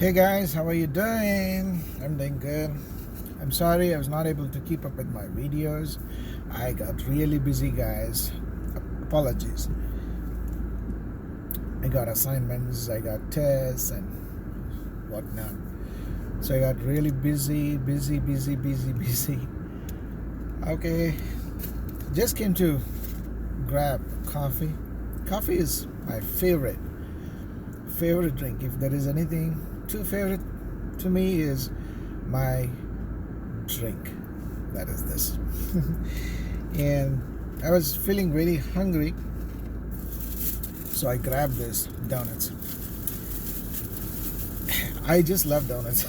Hey guys, how are you doing? I'm doing good. I'm sorry I was not able to keep up with my videos. I got really busy, guys. Apologies. I got assignments, I got tests, and whatnot. So I got really busy. Okay, just came to grab coffee. Coffee is my favorite drink. If there is anything too favorite to me, is my drink. That is this. And I was feeling really hungry, so I grabbed this donuts. I just love donuts.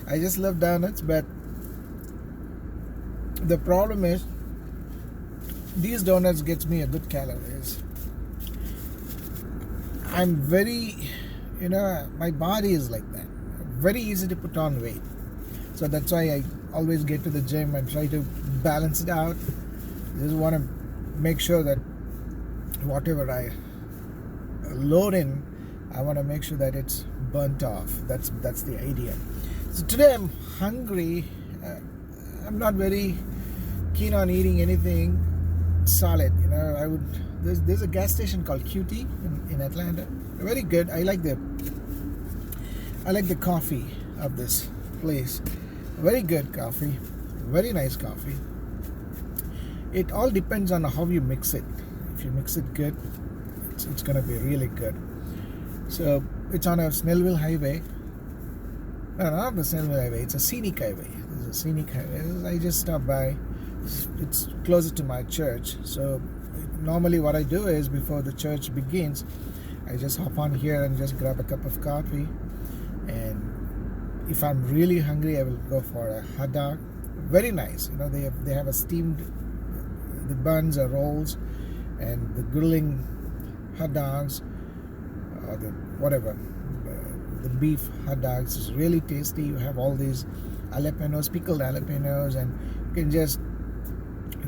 I just love donuts, but the problem is these donuts gets me a good calories. I'm very, my body is like that. Very easy to put on weight. So that's why I always get to the gym and try to balance it out. Just want to make sure that whatever I load in, I want to make sure that it's burnt off. That's the idea. So today I'm hungry. I'm not very keen on eating anything solid. There's a gas station called QT in Atlanta. Very good. I like the coffee of this place. Very good coffee. Very nice coffee. It all depends on how you mix it. If you mix it good, it's gonna be really good. So it's on a Snellville Highway. No, not the Snellville Highway. It's a scenic highway. There's a scenic highway. I just stopped by. It's closer to my church. So normally what I do is before the church begins, I just hop on here and just grab a cup of coffee. And if I'm really hungry, I will go for a hot dog. Very nice. They have a steamed, the buns or rolls, and the grilling hot dogs, or the beef hot dogs is really tasty. You have all these pickled jalapenos, and you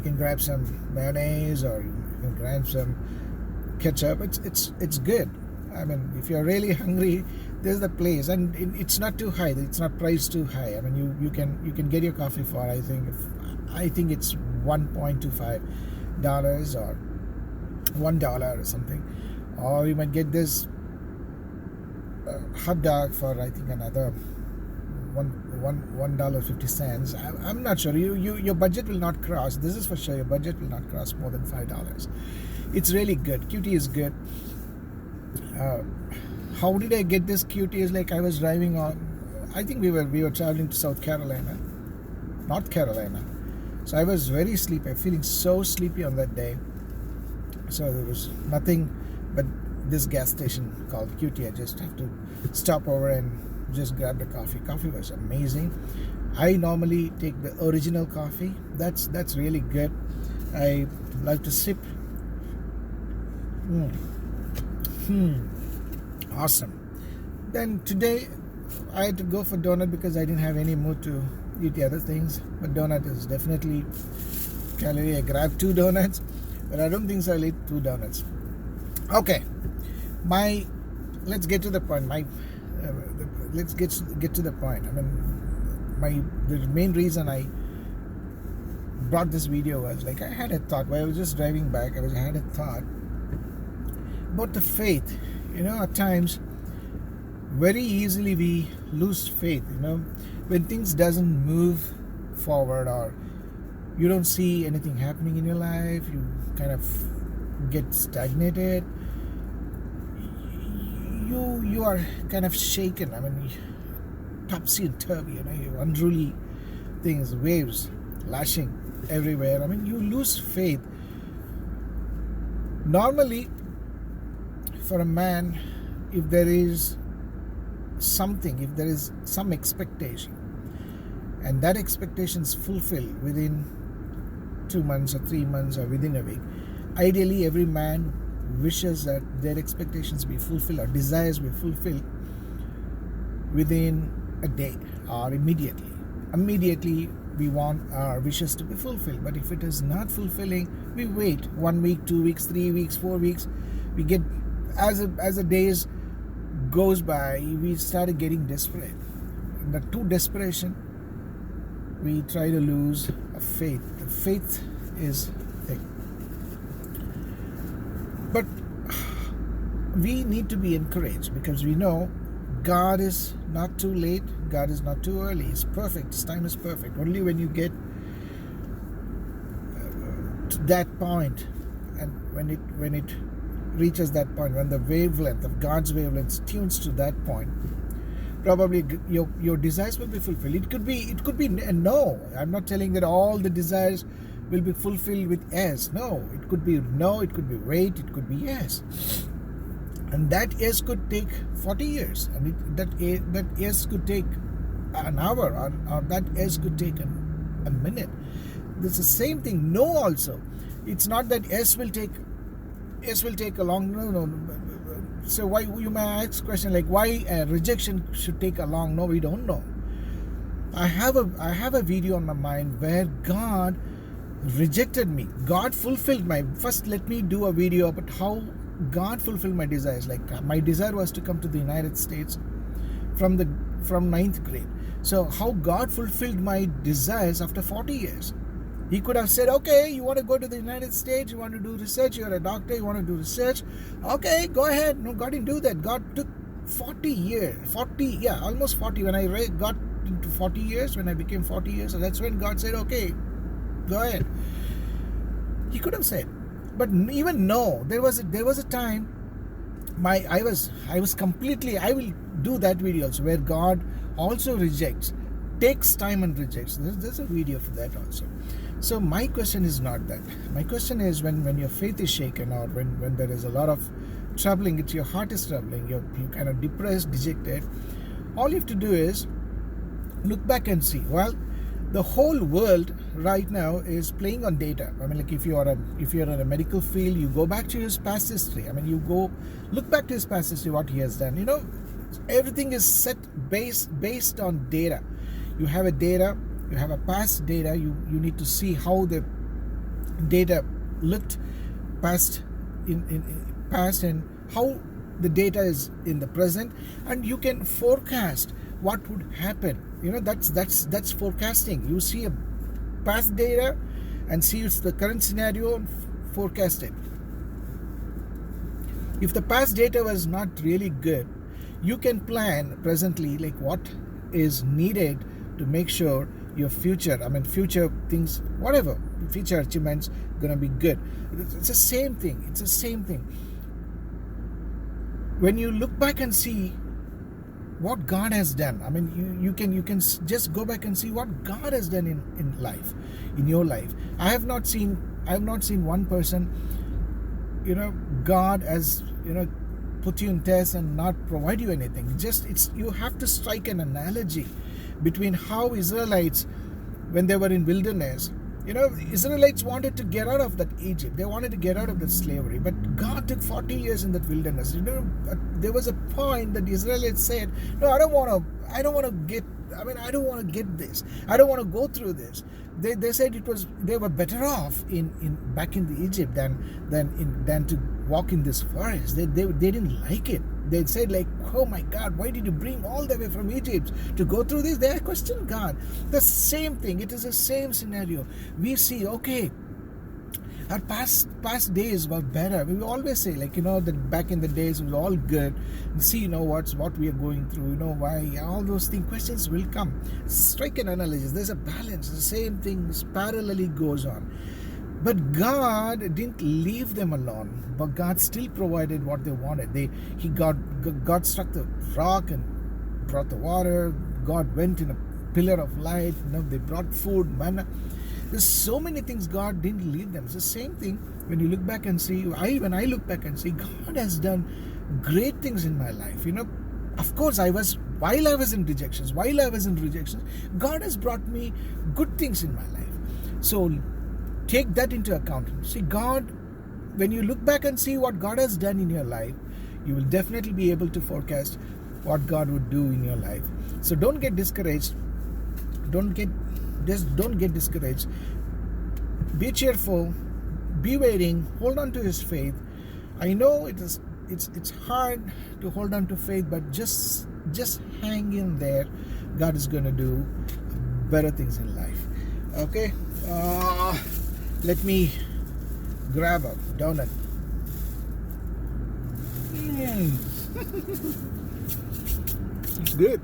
can grab some mayonnaise, or you can grab some ketchup. It's good. I mean, if you're really hungry, there's the place, and it's not too high. It's not priced too high. I mean, you can get your coffee for I think it's $1.25 or $1 or something, or you might get this hot dog for I think another $1.50. I'm not sure. Your budget will not cross. This is for sure. Your budget will not cross more than $5. It's really good. QT is good. How did I get this QT? Is like I was driving on. I think we were traveling to North Carolina. So I was very sleepy, feeling so sleepy on that day. So there was nothing but this gas station called QT. I just have to stop over and just grab the coffee. Coffee was amazing. I normally take the original coffee. That's really good. I like to sip. Awesome. Then today I had to go for donut because I didn't have any mood to eat the other things. But donut is definitely calorie. I grabbed 2 donuts, but I don't think so I'll eat 2 donuts. Okay. Let's get to the point. Let's get to the point. I mean, the main reason I brought this video was like I had a thought while I was just driving back. I had a thought about the faith. At times, very easily we lose faith. When things doesn't move forward, or you don't see anything happening in your life, you kind of get stagnated. You are kind of shaken. I mean, topsy-turvy. Unruly things, waves lashing everywhere. I mean, you lose faith. Normally, for a man, if there is some expectation, and that expectation is fulfilled within 2 months or 3 months or within a week, ideally every man wishes that their expectations be fulfilled or desires be fulfilled within a day or immediately. We want our wishes to be fulfilled, but if it is not fulfilling, we wait 1 week, 2 weeks, 3 weeks, 4 weeks. We get as the days goes by, we started getting desperate. And that to desperation, we try to lose a faith. The faith is thick. But we need to be encouraged because we know God is not too late, God is not too early. It's perfect. His time is perfect. Only when you get to that point, and when it reaches that point, when the wavelength of God's wavelength tunes to that point, probably your desires will be fulfilled. It could be no. I'm not telling that all the desires will be fulfilled with yes. No, it could be no, it could be wait, it could be yes. And that yes could take 40 years, and that yes could take an hour, or that yes could take a minute. It's the same thing. No, also, it's not that yes will take a long. No. So why, you may ask question like, why rejection should take a long? No, we don't know. I have a video on my mind where God rejected me. God fulfilled my. First, let me do a video about how God fulfilled my desires. Like my desire was to come to the United States from 9th grade. So how God fulfilled my desires after 40 years. He could have said, okay, you want to go to the United States, you want to do research, you're a doctor, you want to do research. Okay, go ahead. No, God didn't do that. God took 40 years. Almost 40. When I got into 40 years, when I became 40 years, so that's when God said, okay, go ahead. He could have said. But even no, there was a time I was completely, I will do that video also, where God also rejects, takes time and rejects. There's a video for that also. So my question is not that. My question is, when your faith is shaken, or when there is a lot of troubling, your heart is troubling, you're kind of depressed, dejected, all you have to do is look back and see. Well, the whole world right now is playing on data. I mean, like if you're in a medical field, you go back to his past history. I mean, you go look back to his past history, what he has done. You know, everything is set based on data. You have a data, you have a past data. You need to see how the data looked past in past, and how the data is in the present, and you can forecast what would happen. You know, that's forecasting. You see a past data and see it's the current scenario and forecast it. If the past data was not really good, you can plan presently like what is needed to make sure your future things, whatever future achievements, gonna be good. It's the same thing. When you look back and see what God has done, I mean, you can just go back and see what God has done in life, in your life. I have not seen one person, you know, God has, you know, put you in test and not provide you anything. You have to strike an analogy between how Israelites, when they were in wilderness, you know, Israelites wanted to get out of that Egypt. They wanted to get out of that slavery. But God took 40 years in that wilderness. You know, there was a point that the Israelites said, no, I don't want to get this. I don't want to go through this. They said they were better off back in the Egypt than to walk in this forest. They didn't like it. They said like, oh my God, why did you bring all the way from Egypt to go through this? They questioned God. The same thing. It is the same scenario. We see, okay, our past days were better. We always say, like, you know, that back in the days it was all good. See, you know, what we are going through, you know, why, all those things, questions will come. Strike an analysis. There's a balance. The same things parallelly goes on. But God didn't leave them alone. But God still provided what they wanted. God struck the rock and brought the water. God went in a pillar of light. You know, they brought food, manna. There's so many things God didn't leave them. It's the same thing when you look back and see. When I look back and see, God has done great things in my life. You know, of course, while I was in rejections, God has brought me good things in my life. So take that into account. See, God, when you look back and see what God has done in your life, you will definitely be able to forecast what God would do in your life. So don't get discouraged. Don't get discouraged. Be cheerful. Be waiting. Hold on to His faith. I know it is it's hard to hold on to faith, but just hang in there. God is going to do better things in life. Okay, let me grab a donut. It's good.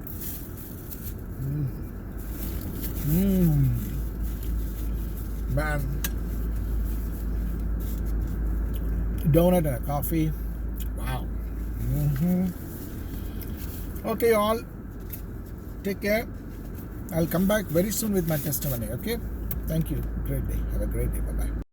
Man, donut and a coffee. Wow. Okay, all. Take care. I'll come back very soon with my testimony. Okay. Thank you. Great day. Have a great day. Bye bye.